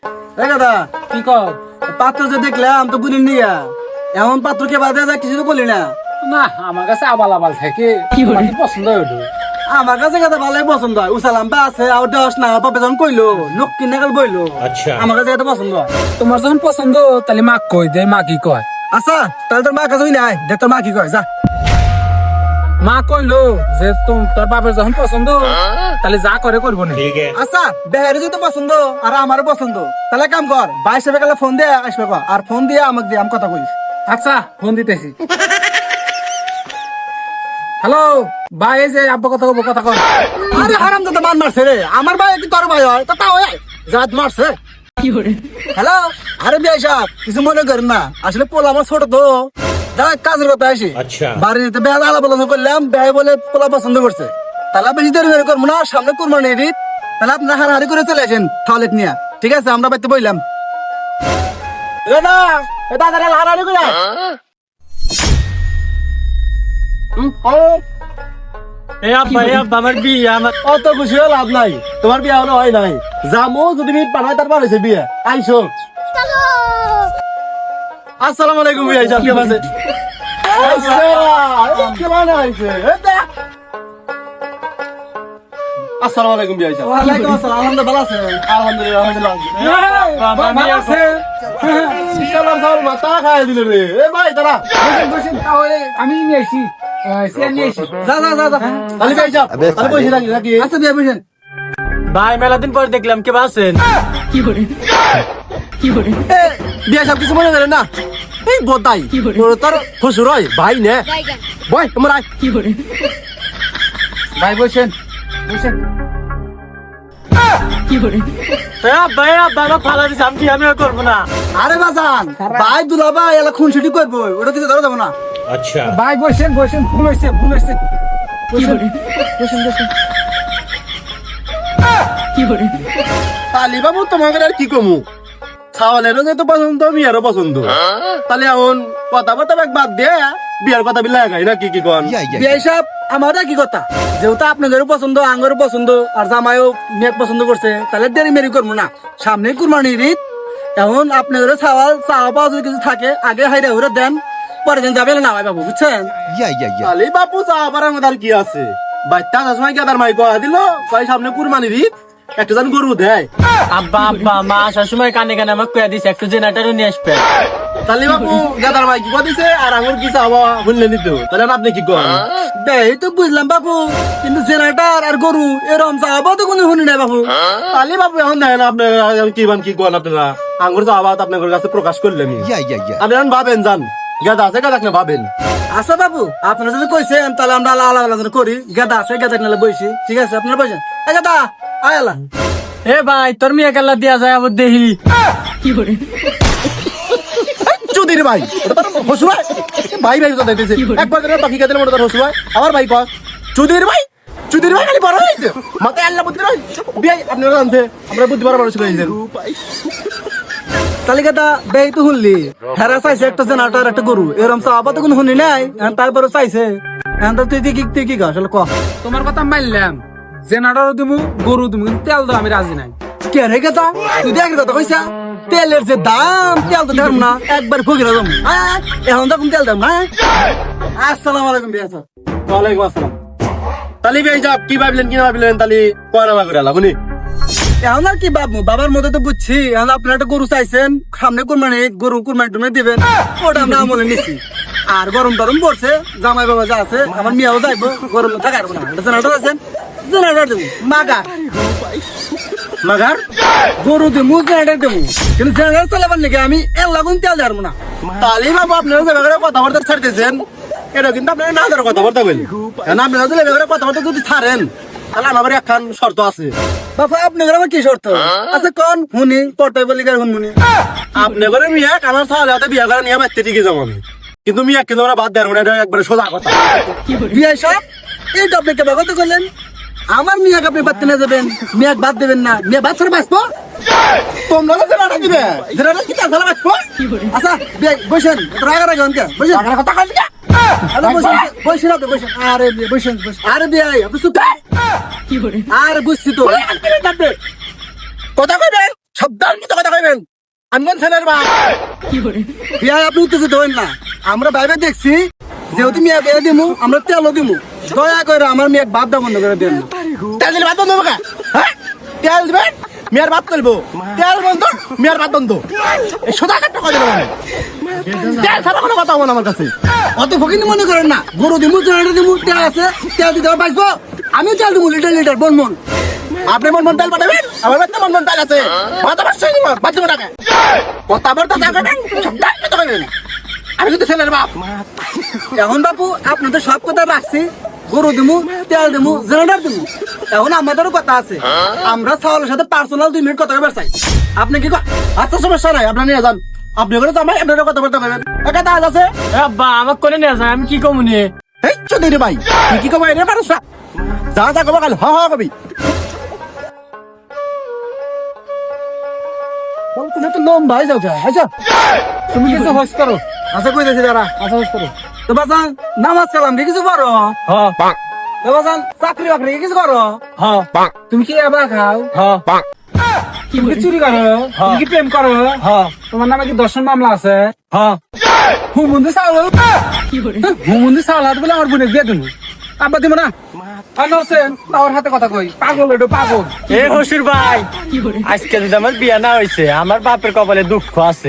দাদা কি কর পাত্র যে দেখলাম তো বুঝলি নিয়া এমন পাত্র কে বাদে যা কিছু তো বলি না। না আমার কাছে আবাল আবাল থাকে কি পছন্দ হলো আমার কাছে কথা ভালোই পছন্দ হয়। উসালাম বা আছে আর দশ না পাপে যখন কইলো নক্কি নাগাল বইলো আমার কাছে কথা পছন্দ হয়। তোমার যখন পছন্দ তাহলে মা কই দে মা কি কয়। আচ্ছা তাহলে তোর মা কাছে নাই দেখ তোর মা কি কয় যা। মা কইলো যে তোর বাপের যখন পছন্দ তাহলে যা করে করবো না। আচ্ছা বেহারি যদি পছন্দ আর আমারও পছন্দ তাহলে কাম কর 22 টাকা ফোন দিয়ে আসবে কর আর ফোন দিয়ে আমাকে দিয়ে আমি কথা কই। আচ্ছা ফোন দিতেছি। হ্যালো ভাই এই যে আব্বা কথা কব কথা কর। আরে হারাম দাদা মান মারছে রে আমার ভাই কি তোর ভাই হয় তা তাও জাত মারছে কি করে। হ্যালো আরে বিয়াই সাহেব কিছু মনে করেন না আসলে পোলা আমার ছোট তো যা কাজের কথা আসি বাড়িতে বেলা আলাপ আলোচনা করলাম ব্যয় বলে পোলা পছন্দ করছে তাহলে বেশি দেরি বের করবো না সামনে কুরবানি ঈদ তাহলে আপনার হারাহারি করে চলে আসেন টয়লেট নিয়ে ঠিক আছে আমরা বাড়িতে বললাম হারাহারি করে আমার বিয়ে আমার অত খুশি হয়ে লাভ নাই তোমার বিয়ে হলো হয় নাই জামো যদি মিট পাঠায় তারপর হয়েছে বিয়ে আইসো। আসসালামু আলাইকুম বিয়ে সাহেব কেমন আছেন? কেমন আছে আসসালামু আলাইকুম বিয়ে সাহেব। ওয়ালাইকুম আসসালাম আলহামদুলিল্লাহ ভালো আছেন? আলহামদুলিল্লাহ আলহামদুলিল্লাহ মাথা খাই দিল রে এ ভাই দাঁড়া আমি নিয়ে আসি ভাই মেলা দিন পর দেখলাম কে আছেন বিয়ে সব কিছু মনে করেন না এই বোধাই তোর শ্বশুর হয় ভাই নে ভাই তোমার ভাই বসেন বসেন করবো না আরে বাজান ভাই দুলা ভাই এলা খুনসুটি করবো ওটা কিছু ধরা যাবো না। আচ্ছা ভাই বসেন বসেন ভুল হয়েছে তালি বাবু তোমাকে আর কি কমু ছাওয়ালেরও যেহেতু পছন্দ বিয়ারও পছন্দ তাহলে এখন কথা বার্তা বাদ দিয়ে বিয়ার কথা বিলা গাই না কি কন বিয়ে সব আমার কি কথা যেহেতু আপনাদেরও পছন্দ আঙ্গরও পছন্দ আর জামাইও মেয়ে পছন্দ করছে তাহলে দেরি মেরি করবো না সামনে কুরবানির ঈদ এখন আপনাদেরও চাওয়া পাওয়া যদি কিছু থাকে আগে হাইরে হুরে দেন পরে দিন যাবে না ভাই বাবু বুঝছেন তাহলে বাপু চাওয়া পারার মধ্যে আর কি আছে বাচ্চা সময় গেদার মাই কয়া দিল ভাই সামনে কুরবানির ঈদ একটা জন গরু দেয় আব্বা আব্বা মা আসার সময় কানে কানে আমাকে কয়ে দিছে একটু জেনারেটরও নিয়ে আসবে। তাহলে বাপু গেদার মাই কি দিছে আর আঙুর কি চাওয়া শুনলে নিত তাহলে আপনি কি করেন দেই তো বুঝলাম বাপু কিন্তু জেনারেটর আর গরু এরকম চাওয়া তো কোনো শুনি নাই বাপু তাহলে বাপু এখন দেখেন আপনার কি করেন আপনারা আঙুর চাওয়া তো আপনার কাছে প্রকাশ করলেন আপনি এখন ভাবেন যান গেদা আছে গেদা না ভাবেন আচ্ছা বাবু আপনারা যদি কইছেন তাহলে আমরা আলাদা করি গেদা আছে গেদা নালে বইছি ঠিক আছে আপনারা বসেন গেদা আয়ালা এ ভাই তোর মেয়ে কাল্লা দিয়া যায় আবার দেখি চুদির ভাই হসুয়াই ভাই ভাই তো দেখতেছে একবার করে বাকি গেদের মতো হসুয়াই আমার ভাই কয় চুদির ভাই খালি বড় হয়েছে মাথায় আল্লাহ বুদ্ধি রয় বিয়ে আপনারা জানতে আমরা বুদ্ধি বড় মানুষ হয়েছেন তাহলে গেদা বেই তো শুনলি হেরা চাইছে একটা জেনারেটর একটা গরু এরকম চাওয়া তো কোনো শুনি নাই তারপরে চাইছে তুই কি আসলে ক তোমার কথা মানলাম জেনারেটর দিমু গরু দিমু কিন্তু তেল দাও আমি রাজি নাই। কে রে গেদা তুই দেখ কথা কইছা তেলের যে দাম তেল তো ধরম না একবার ফকিরা দাম এখন তো তেল দাম না। আসসালামু আলাইকুম বিয়া স্যার। ওয়ালাইকুম আসসালাম। তালি ভাই যাব কি ভাবলেন কি না ভাবলেন তালি কোয়ানা করে আলা বুনি এখন আর কি বাবু বাবার মধ্যে তো বুঝছি এখন আপনারা একটা গরু চাইছেন সামনে কুরবানি টুরবানি দিবেন ওটা আমরা আমলে নিচ্ছি আর গরম পড়ছে জামাই বাবা যা আছে আমার মেয়েও যাইবো গরম থাকার না জেনারেটর আছেন জেনারেটর দেবো মাগার গরু দেবো জেনারেটর দেবো কিন্তু জেনারেটর চালাবার নাকি আমি এর লাগুন তেল দেবো না তাহলে বাবু আপনারা যে ব্যাপারে কথাবার্তা ছাড়তেছেন এটা কিন্তু আপনারা না ধরে কথাবার্তা বলি কারণ আপনারা যদি ব্যাপারে কথাবার্তা যদি ছাড়েন তাহলে আমার একখান শর্ত আছে বাবা আপনার আমার কি শর্ত আছে কোন হুনি পটাই বলি হুনি আপনি করে মিয়া আমার সালে হাতে বিয়া করে নিয়ে বাচ্চা টিকে যাবো আমি কিন্তু মিয়া কিন্তু আমরা বাদ দেন এটা একবারে সোজা কথা বিয়া সব এইটা আপনি কেন কথা করলেন আমার মিয়াকে আপনি বাদ না যাবেন মিয়া বাদ দেবেন না মিয়া বাদ ছাড়া বাঁচবো তোমরা তো জেনাটা দিবে জেনাটা কি তাহলে বাঁচবো আচ্ছা বসেন রাগারাগি অনকে বসেন কথা কই বসেন আপনি বসেন আরে বসেন আরে বিয়াই আপনি চুপ আর বুঝছি তো কথা কইবেন শব্দের মতো কথা আমি কোন ছেলের বাপ বিয়া আপনি উত্তেজিত হবেন না আমরা বাইরে দেখছি যেহেতু মেয়ে বিয়ে দিমু আমরা তেলও দিমু দয়া করে আমার মেয়ের বাপ দা বন্ধ করে দেন না তেল দিলে বাদ বন্ধ হবে হ্যাঁ তেল দিবেন মেয়ের বাপ তুলবো তেল বন্ধ মেয়ের বাপ বন্ধ এই সোজা একটা কথা দিলাম তেল ছাড়া কোনো কথা হবে না আমার কাছে অত ফকিনি মনে করেন না গরু দিমু জেনারেটর দিমু তেল আছে তেল দিতে হবে পাইবো আমি তেল দিমু লিটার লিটার বন আপনি মন তেল পাঠাবেন আমার বাচ্চা মন তেল আছে মাথা বাচ্চা বাচ্চা টাকা কথা বলতে থাকবেন সব টাকা তো করেন আমি কিন্তু ছেলের বাপ এখন বাপু আপনাদের সব কথা রাখছি গরু দিমু তেল দিমু জেনারেটর দিমু এখন আমাদেরও কথা আছে আমরা চাউলের সাথে পার্সোনাল 2 মিনিট কথা বলতে চাই আপনি কি আচ্ছা সমস্যা নাই আপনি নিয়ে যান আপনি করে তো আমার আপনারও কথা বলতে পারবেন একটা কাজ আছে আব্বা আমাকে করে নিয়ে যায় আমি কি কমু নিয়ে এই চোদ্দ রে ভাই তুই কি কবে রে পারছ যা যা কবে কাল হ কবি তুমি তো লম ভাই যাও আচ্ছা তুমি কিছু হোস করো আচ্ছা কই দিছি দাঁড়া আচ্ছা হোস করো তো বাজান নামাজ কালাম দিয়ে কিছু পারো হ্যাঁ তো বাজান চাকরি বাকরি কিছু করো হ্যাঁ তুমি কি এবার খাও হ্যাঁ তুমি কি চুরি করো তুমি কি প্রেম করো হ্যাঁ তোমার নামে কি দর্শন মামলা আছে হ্যাঁ হুমুন্দি চাউল হুমুন্দি চাউল হাত বলে আমার বোনে দিয়ে দেবো আব্বা দিব না আর নসেন তাওর হাতে কথা কই পাগল এটা পাগল এ হসুর ভাই আজকে যদি আমার বিয়া না হয়েছে আমার বাপের কপালে দুঃখ আছে